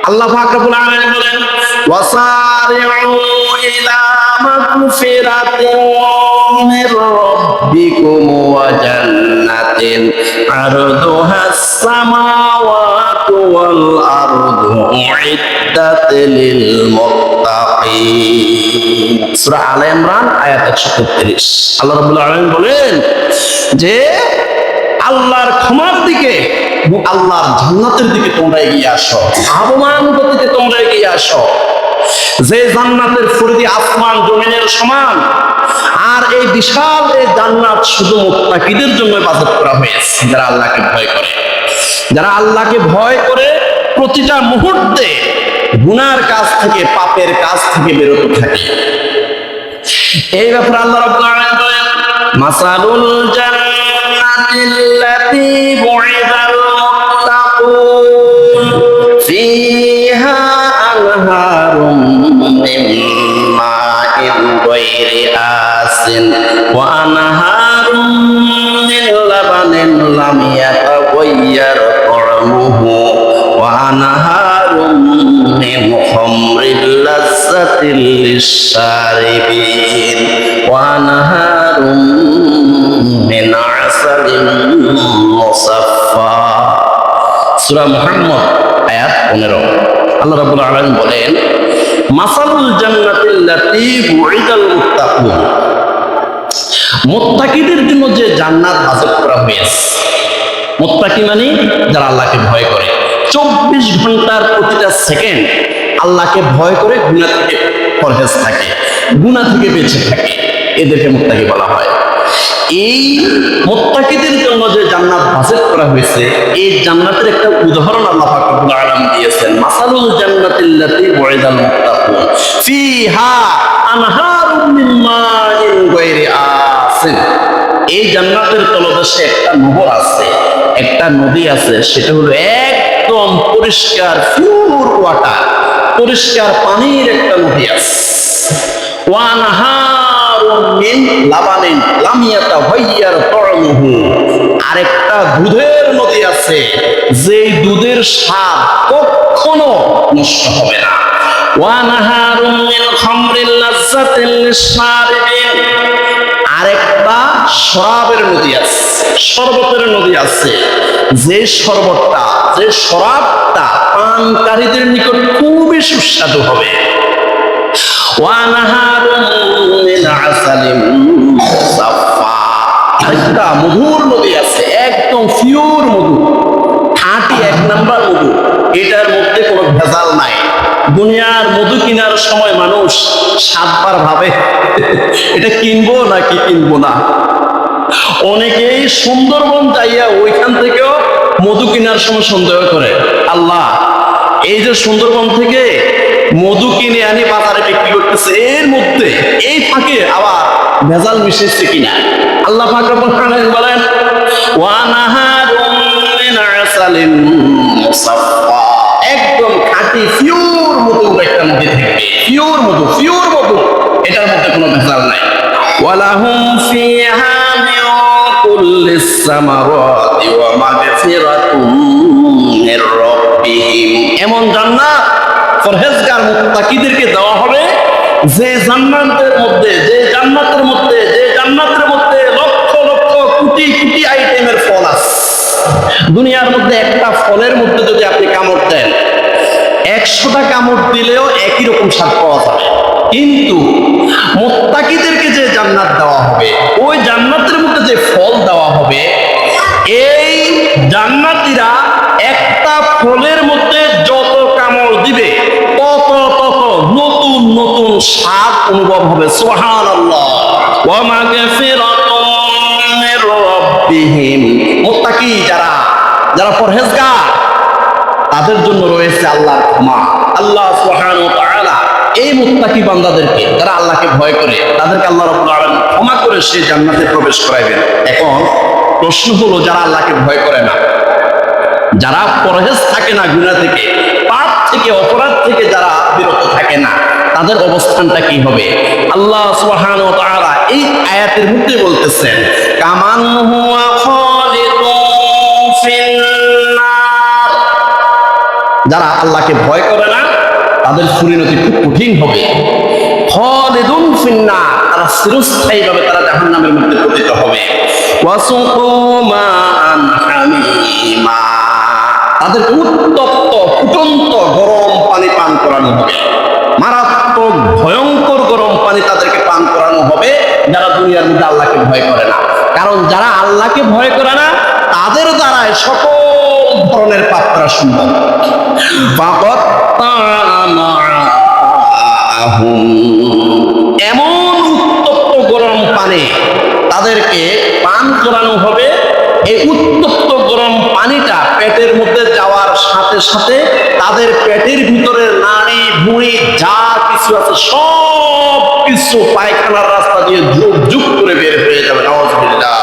আল্লাহ পাক রব্বুল আলামিন বলেন ওয়াসারিউ ইলা মাগফিরাতিন মির রাব্বিকুম ওয়া জান্নাতিন আরদুহাস সামাওয়াতু ওয়াল আরদু উইদ্দাত লিল মুত্তাকিন। সূরা আলে ইমরান আয়াত 133। আল্লাহ রাব্বুল আলামিন বলেন যে আল্লাহর ক্ষমার দিকে, আল্লাহর জান্নাতের দিকে তোমরা এগিয়ে আসো, আবমান গতিতে তোমরা এগিয়ে আসো। যে জান্নাতের পরিধি আসমান জমিনের সমান, আর এই বিশাল এই জান্নাত শুধু মুত্তাকিদের জন্য বাজেট করা হয়েছে, যারা আল্লাহকে ভয় করে। যারা আল্লাহকে ভয় করে প্রতিটা মুহূর্তে গুনার কাজ থেকে, পাপের কাজ থেকে বিরত থাকে। এই ব্যাপারে আল্লাহ রাব্বুল আলামিন বলেন মাসালুল জান্নাতিল্লাতী বু'িদাল মুত্তাকুন ফিহা আনহারুম মিন মাইন গায়রি আসিন ওয়া আনহারুম মিন লাবানিন লাম ইয়াতাগায়্যার তা'আমুহু ওয়া আনহারুম মিন খামরিল লাযযাতিল লিশ-শারিবিন ওয়া আনহারুম মিন আসালিন মুসাফফা। সূরা মুহাম্মদ আয়াত 15। আল্লাহ রাব্বুল আলামিন বলেন মাসালুল জান্নাতিল্লাতী বু'িদাল মুত্তাকুন, মুত্তাকিদের জন্য যে জান্নাত বাজেট করা হয়েছে। মুত্তাকি মানে যারা আল্লাহকে ভয় করে, 24 ঘন্টার প্রতিটা সেকেন্ড আল্লাহকে ভয় করে গুনাহ থেকে পরহেজ থাকে, গুনাহ থেকে বেঁচে থাকে, এদেরকে মুত্তাকি বলা হয়। এই মুত্তাকিদের জন্য যে জান্নাত বাজেট করা হয়েছে, এই জান্নাতের একটা উদাহরণ আল্লাহ পাক রব্বুল আলামিন দিয়েছেন মাসালুল জান্নাতিল্লাতী বু'িদাল মুত্তাকুন ফিহা আনহারুম মিন মাইন গায়রি আসিন। এই জান্নাতের তলদেশে একটা নহর আছে, একটা নদী আছে, সেটা হলো একদম পরিষ্কার পিওর ওয়াটার, পরিষ্কার পানির একটা নদী আছে। ওয়া আনহারুম মিন লাবানিন লাম ইয়াতাগায়্যার তা'আমুহু, আরেকটা দুধের নদী আছে, যেই দুধের স্বাদ কখনো নষ্ট হবে না। ওয়া আনহারুম মিন খামরিল লাযযাতিল লিশ-শারিবিন, আরেকটা শরাবের নদী আছে, শরবতের নদী আছে, যে শরবতটা, যে শরাবটা পানকারীদের নিকট খুবই সুস্বাদু হবে। ওয়া আনহারুম মিন আসালিন মুসাফফা, আরেকটা মধুর নদী আছে, একদম পিওর মধু, খাঁটি 1 নাম্বার মধু, এটার মধ্যে কোনো ভেজাল নাই। দুনিয়ার মধু কেনার সময় মানুষ 7 বার ভাবে এটা কিনবো নাকি কিনবো না। অনেকেই সুন্দরবন যাইয়া ওইখান থেকেও মধু কেনার সময় সন্দেহ করে, আল্লাহ এই যে সুন্দরবন থেকে মধু কিনে আনি বাজারে বিক্রি করতেছে, এর মধ্যে এই ফাঁকে আবার ভেজাল মিশেছে কিনা। আল্লাহ পাক রব্বুল আলামিন বলেন ওয়া নাহারুম মিন আসালিন মুসাফফা, একদম খাঁটি পিওর মধু একটা নদী থেকে, পিওর মধু, পিওর মধু, এটার মধ্যে কোনো ভেজাল নাই। ওয়ালাহুম ফিহা মিন কুল্লিস সামারাতি ওয়া মাগফিরাতুম মির রাব্বিহিম, এমন জান্নাত পরহেজগার মুত্তাকিদেরকে দেওয়া হবে, যে জান্নাতের মধ্যে, যে জান্নাতের মধ্যে, যে জান্নাতের মধ্যে লক্ষ লক্ষ কোটি কোটি আইটেমের ফল আছে। দুনিয়ার মধ্যে একটা ফলের মধ্যে যদি আপনি কামড় দেন, 100টা কামড় দিলেও একই রকম স্বাদ পাওয়া যাবে। কিন্তু মুত্তাকিদেরকে যে জান্নাত দেওয়া হবে, ওই জান্নাতের মধ্যে যে ফল দেওয়া হবে, এই জান্নাতীরা একটা ফলের মধ্যে যত কামড় দিবে তত তত নতুন নতুন স্বাদ অনুভব হবে। সুবহানাল্লাহ। ওয়া মাগফিরাতুম মির রাব্বিহিম, মুত্তাকি যারা, যারা পরহেজগার, তাদের জন্য রয়েছে আল্লাহর ক্ষমা। আল্লাহ সুবহানাহু ওয়া তাআলা এই মুত্তাকি বান্দাদেরকে, যারা আল্লাহকে ভয় করে, তাদেরকে আল্লাহ রাব্বুল আলামিন ক্ষমা করে সেই জান্নাতে প্রবেশ করাইবেন। এখন প্রশ্ন হলো, যারা আল্লাহকে ভয় করে না, যারা পরহেজ থাকে না গুনাহ থেকে, পাপ থেকে, অপরাধ থেকে যারা বিরত থাকে না, তাদের অবস্থানটা কি হবে? আল্লাহ সুবহানাহু ওয়া তাআলা এই আয়াতের মধ্যে বলতেছেন কামান হুয়া খালিদুন ফিন নার, যারা আল্লাহকে ভয় করে না তাদের পরিণতি খুব কঠিন হবে। খালিদুন ফিন্নার, তারা চিরস্থায়ীভাবে তারা জাহান্নামের মধ্যে পতিত হবে। ওয়াসুকু মান হামিমা, তাদেরকে উত্তপ্ত ফুটন্ত গরম পানি পান করানো হবে। মারাত্মক ভয়ঙ্কর গরম পানি তাদেরকে পান করানো হবে যারা দুনিয়ার মধ্যে আল্লাহকে ভয় করে না। কারণ যারা আল্লাহকে ভয় করে না তাদের দ্বারাই সকল ধরনের পাপ করা সম্ভব। এমন উত্তপ্ত গরম পানি তাদেরকে পান করানো হবে। এই উত্তপ্ত গরম পানিটা পেটের মধ্যে যাওয়ার সাথে সাথে তাদের পেটের ভিতরে নাড়ি ভুঁড়ি যা কিছু আছে সব কিছু পায়খানার রাস্তা দিয়ে যুগ যুগ করে বের হয়ে যাবে। নাউযুবিল্লাহ।